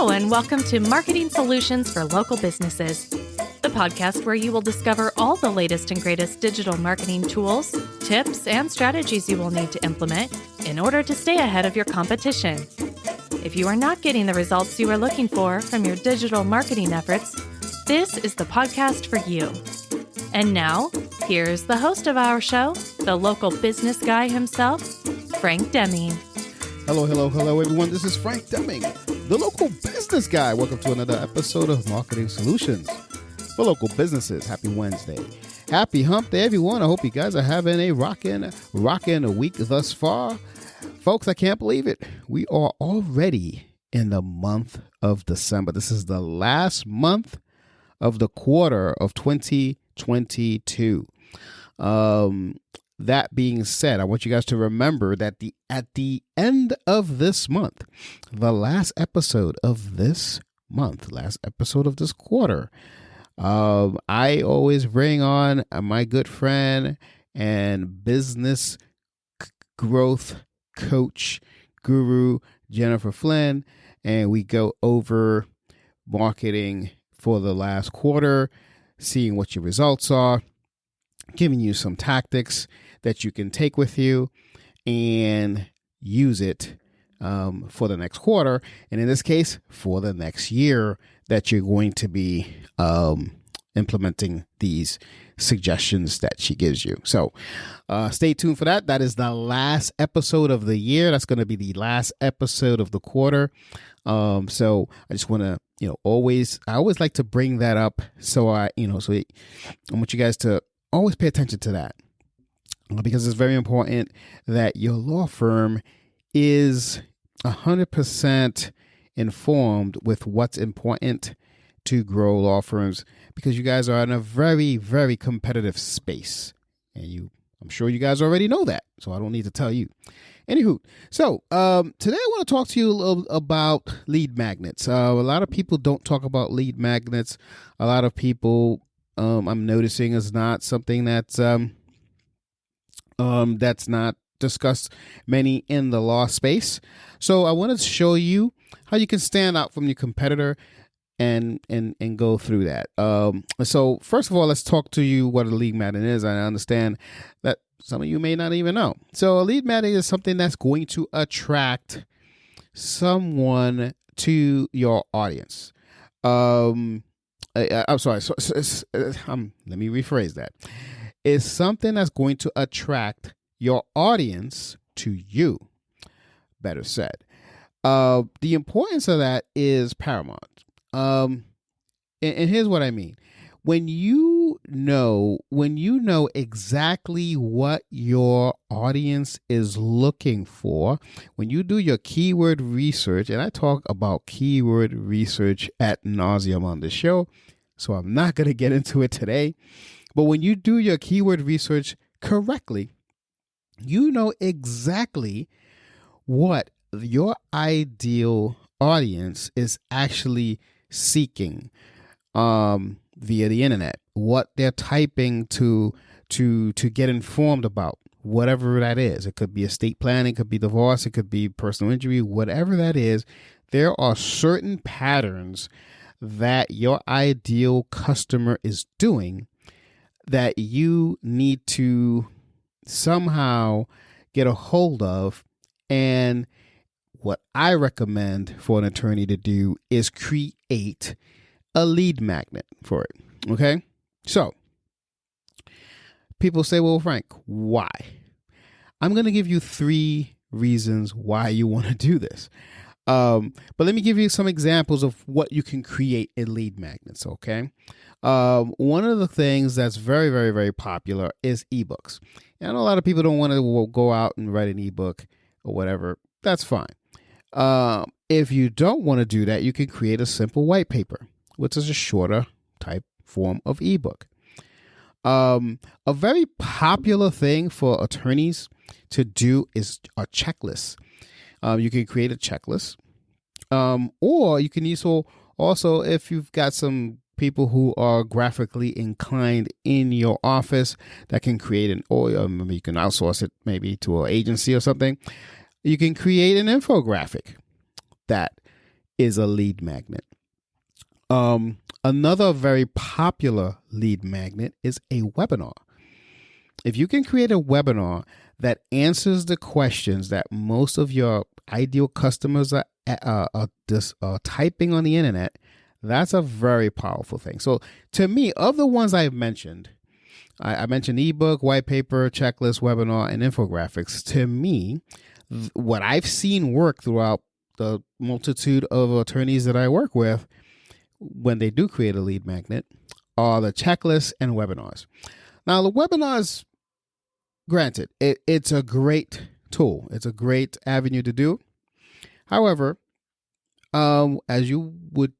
Hello, and welcome to Marketing Solutions for Local Businesses, the podcast where you will discover all the latest and greatest digital marketing tools, tips, and strategies you will need to implement in order to stay ahead of your competition. If you are not getting the results you are looking for from your digital marketing efforts, this is the podcast for you. And now, here's the host of our show, the local business guy himself, Frank Deming. Hello, everyone. This is Frank Deming, the local business guy. Welcome to another episode of Marketing Solutions for Local Businesses. Happy Wednesday. Happy Hump Day, everyone. I hope you guys are having a rockin' week thus far. Folks, I can't believe it. We are already in the month of December. This is the last month of the quarter of 2022. That being said, I want you guys to remember that at the end of this month, the last episode of this month, last episode of this quarter, I always bring on my good friend and business growth coach guru, Jennifer Flynn, and we go over marketing for the last quarter, seeing what your results are, giving you some tactics that you can take with you and use it for the next quarter. And in this case, for the next year that you're going to be implementing these suggestions that she gives you. So stay tuned for that. That is the last episode of the year. That's going to be the last episode of the quarter. So I just want to, I always like to bring that up. So I want you guys to always pay attention to that, because it's very important that your law firm is 100% informed with what's important to grow law firms, because you guys are in a very, very competitive space. And I'm sure you guys already know that, so I don't need to tell you. Anywho, so today I want to talk to you a little about lead magnets. A lot of people don't talk about lead magnets. A lot of people I'm noticing is not something that's not discussed many in the law space. So I wanted to show you how you can stand out from your competitor and go through that. So first of all, let's talk to you what a lead magnet is. I understand that some of you may not even know. So a lead magnet is something that's going to attract someone to your audience. I'm sorry. Let me rephrase that. It's something that's going to attract your audience to you. Better said. The importance of that is paramount. And here's what I mean. When you know exactly what your audience is looking for, when you do your keyword research, and I talk about keyword research ad nauseum on the show, so I'm not going to get into it today, but when you do your keyword research correctly, you know exactly what your ideal audience is actually seeking via the internet, what they're typing to get informed about, whatever that is. It could be estate planning, it could be divorce, it could be personal injury, whatever that is. There are certain patterns that your ideal customer is doing that you need to somehow get a hold of. And what I recommend for an attorney to do is create a lead magnet for it. Okay? So people say, well, Frank, why? I'm going to give you 3 reasons why you want to do this. But let me give you some examples of what you can create in lead magnets. Okay? One of the things that's very, very, very popular is ebooks. And I know a lot of people don't want to go out and write an ebook or whatever. That's fine. If you don't want to do that, you can create a simple white paper, which is a shorter type form of ebook. A very popular thing for attorneys to do is a checklist. You can create a checklist, or you can also, if you've got some people who are graphically inclined in your office that can create or maybe you can outsource it maybe to an agency or something. You can create an infographic that is a lead magnet. Another very popular lead magnet is a webinar. If you can create a webinar that answers the questions that most of your ideal customers are typing on the internet, that's a very powerful thing. So to me, of the ones I've mentioned, I mentioned ebook, white paper, checklist, webinar, and infographics. To me, what I've seen work throughout the multitude of attorneys that I work with when they do create a lead magnet are the checklists and webinars. Now, the webinars, granted, it's a great tool. It's a great avenue to do. However, as you would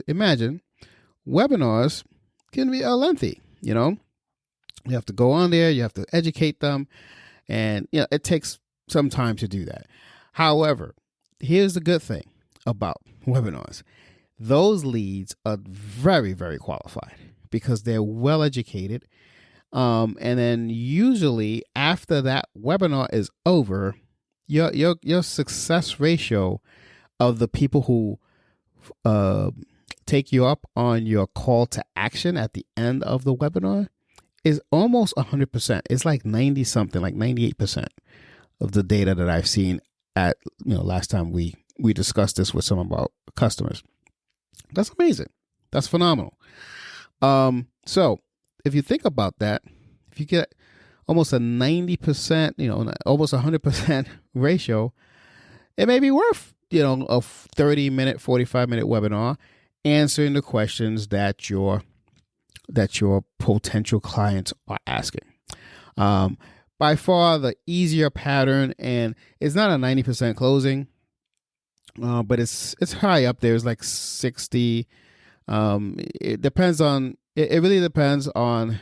imagine, webinars can be lengthy. You have to go on there, you have to educate them, and it takes some time to do that. However, here's the good thing about webinars. Those leads are very, very qualified because they're well educated. And then usually after that webinar is over, your success ratio of the people who take you up on your call to action at the end of the webinar is almost 100%. It's like 90 something, like 98% of the data that I've seen at last time we discussed this with some of our customers. That's amazing. That's phenomenal. So if you think about that, if you get almost a 90%, almost 100% ratio, it may be worth, a 30-minute, 45-minute webinar answering the questions that your potential clients are asking. By far the easier pattern, and it's not a 90% closing, but it's high up there. It's like 60. It depends on. It really depends on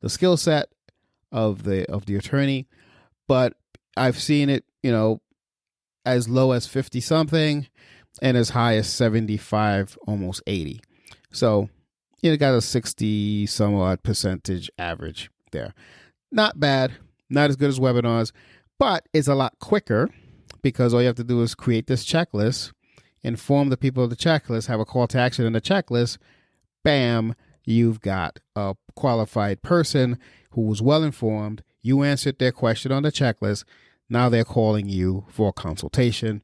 the skill set of the attorney, but I've seen it, as low as 50 something, and as high as 75, almost 80. So you got a 60 some odd percentage average there. Not bad, not as good as webinars, but it's a lot quicker because all you have to do is create this checklist, inform the people of the checklist, have a call to action in the checklist. Bam, you've got a qualified person who was well informed. You answered their question on the checklist. Now they're calling you for a consultation.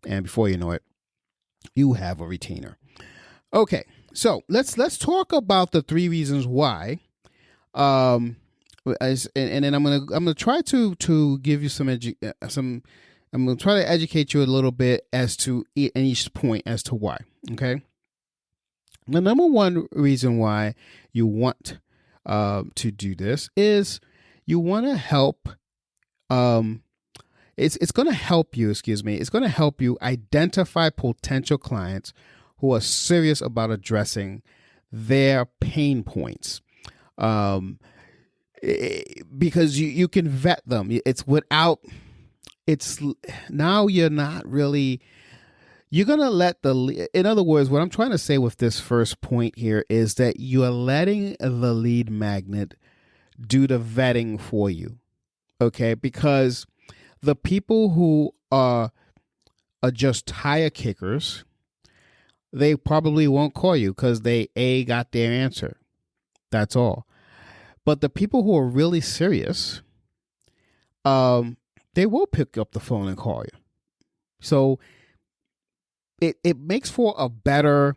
And before you know it, you have a retainer. Okay, so let's talk about the 3 reasons why. And then I'm gonna try to give you some. I'm going to try to educate you a little bit as to each point as to why, okay? The number one reason why you want to do this is you want to help, it's going to help you, it's going to help you identify potential clients who are serious about addressing their pain points. Because you can vet them. Now you're not really, you're going to let in other words, what I'm trying to say with this first point here is that you are letting the lead magnet do the vetting for you. Okay. Because the people who are just tire kickers, they probably won't call you because they got their answer. That's all. But the people who are really serious, they will pick up the phone and call you. So it makes for a better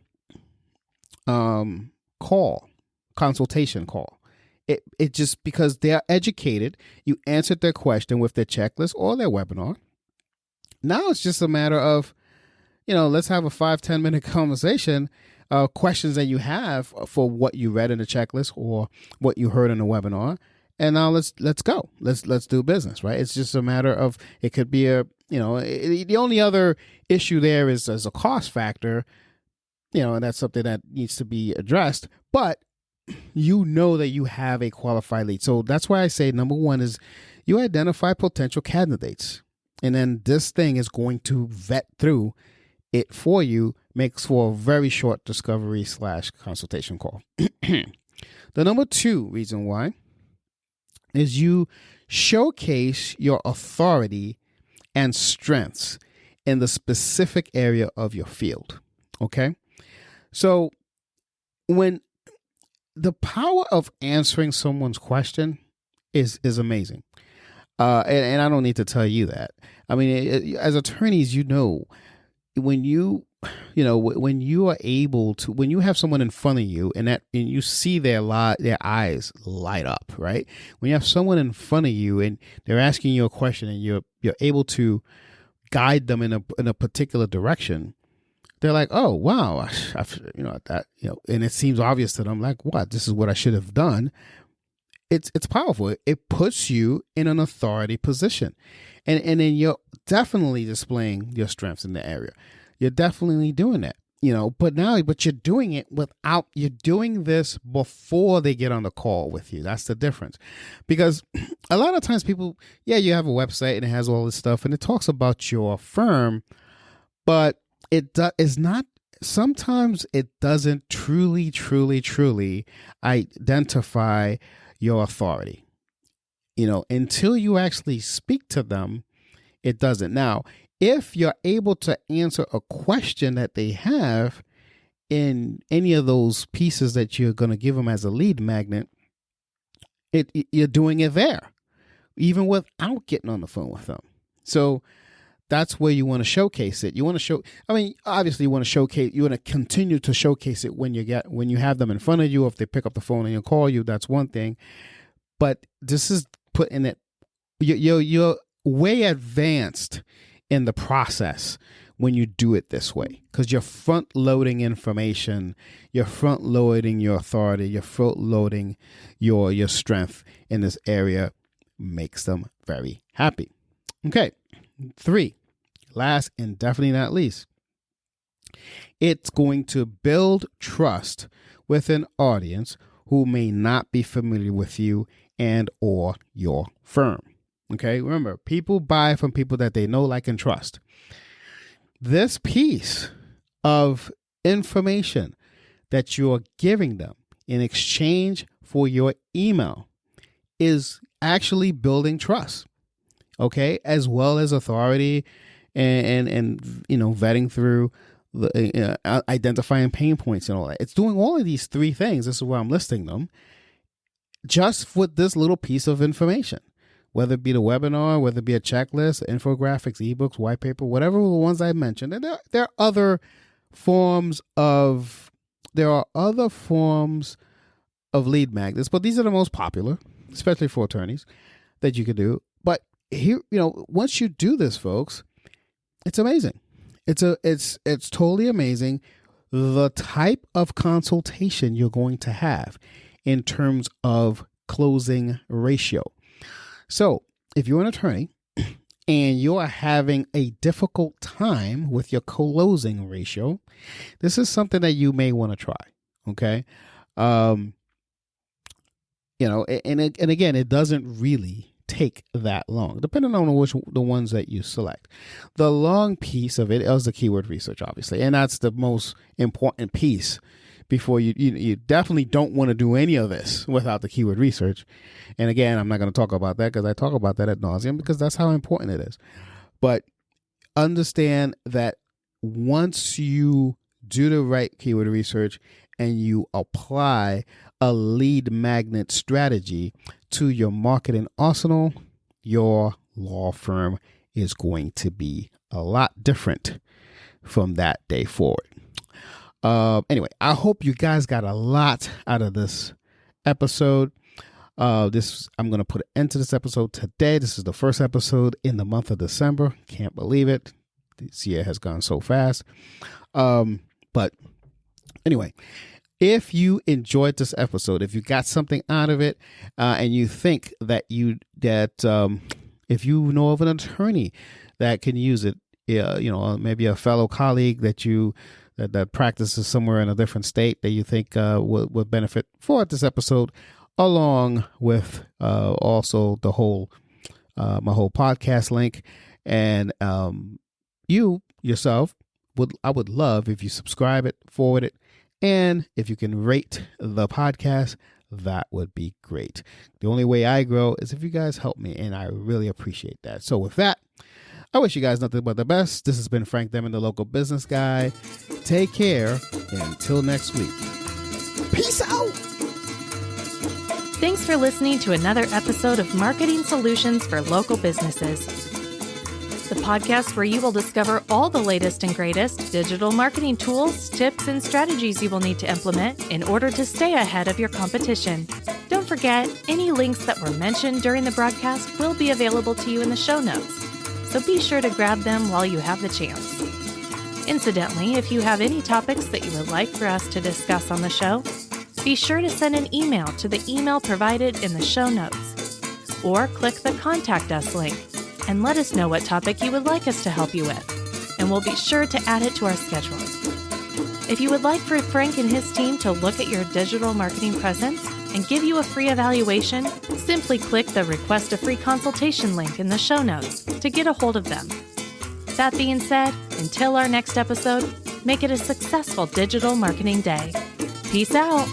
consultation call. It just because they're educated, you answered their question with their checklist or their webinar. Now it's just a matter of, let's have a 5-10 minute conversation, questions that you have for what you read in the checklist or what you heard in the webinar. And now let's go. Let's do business, right? It's just a matter of, it could be the only other issue there is as a cost factor, and that's something that needs to be addressed. But that you have a qualified lead. So that's why I say number one is you identify potential candidates. And then this thing is going to vet through it for you, makes for a very short discovery / consultation call. The number 2 reason why is you showcase your authority and strengths in the specific area of your field. Okay. So when the power of answering someone's question is amazing. And I don't need to tell you that. I mean, as attorneys, when you are able to, when you have someone in front of you and you see their eyes light up, right? When you have someone in front of you and they're asking you a question and you're able to guide them in a particular direction, they're like, oh wow, and it seems obvious to them, like, what, this is what I should have done. It's powerful. It puts you in an authority position, and then you're definitely displaying your strengths in the area. You're definitely doing that, but you're doing it you're doing this before they get on the call with you. That's the difference, because a lot of times people, you have a website and it has all this stuff and it talks about your firm, but sometimes it doesn't truly identify your authority. Until you actually speak to them, it doesn't. Now, if you're able to answer a question that they have in any of those pieces that you're going to give them as a lead magnet, you're doing it there, even without getting on the phone with them. So that's where you want to showcase it. You want to obviously you want to continue to showcase it when you have them in front of you. If they pick up the phone and you call you, that's one thing. But this is putting it, you're way advanced in the process when you do it this way, because you're front loading information, you're front loading your authority, you're front loading your strength in this area. Makes them very happy. Okay. 3, last and definitely not least, it's going to build trust with an audience who may not be familiar with you and or your firm. Okay, remember, people buy from people that they know, like, and trust. This piece of information that you're giving them in exchange for your email is actually building trust. Okay, as well as authority and vetting through the identifying pain points and all that. It's doing all of these 3 things. This is why I'm listing them, just with this little piece of information. Whether it be the webinar, whether it be a checklist, infographics, ebooks, white paper, whatever the ones I mentioned. And there are other forms of lead magnets, but these are the most popular, especially for attorneys, that you could do. But here, once you do this, folks, it's amazing. It's totally amazing the type of consultation you're going to have in terms of closing ratio. So if you're an attorney and you're having a difficult time with your closing ratio, this is something that you may want to try. Okay. And again, it doesn't really take that long, depending on the ones that you select. The long piece of it is the keyword research, obviously, and that's the most important piece. Before you definitely don't want to do any of this without the keyword research. And again, I'm not going to talk about that because I talk about that ad nauseum, because that's how important it is. But understand that once you do the right keyword research and you apply a lead magnet strategy to your marketing arsenal, your law firm is going to be a lot different from that day forward. Anyway, I hope you guys got a lot out of this episode. I'm going to put an end to this episode today. This is the first episode in the month of December. Can't believe it. This year has gone so fast. But anyway, if you enjoyed this episode, if you got something out of it, and you think that if you know of an attorney that can use it, maybe a fellow colleague that practices somewhere in a different state that you think would benefit for this episode, along with also the whole my whole podcast link, and you yourself I would love if you subscribe it, forward it, and if you can rate the podcast, that would be great. The only way I grow is if you guys help me, and I really appreciate that. So with that, I wish you guys nothing but the best. This has been Frank Demon, the local business guy. Take care, and until next week. Peace out! Thanks for listening to another episode of Marketing Solutions for Local Businesses, the podcast where you will discover all the latest and greatest digital marketing tools, tips, and strategies you will need to implement in order to stay ahead of your competition. Don't forget, any links that were mentioned during the broadcast will be available to you in the show notes, so be sure to grab them while you have the chance. Incidentally, if you have any topics that you would like for us to discuss on the show, be sure to send an email to the email provided in the show notes, or click the Contact Us link and let us know what topic you would like us to help you with, and we'll be sure to add it to our schedule. If you would like for Frank and his team to look at your digital marketing presence and give you a free evaluation, simply click the Request a Free Consultation link in the show notes to get a hold of them. That being said, until our next episode, make it a successful digital marketing day. Peace out.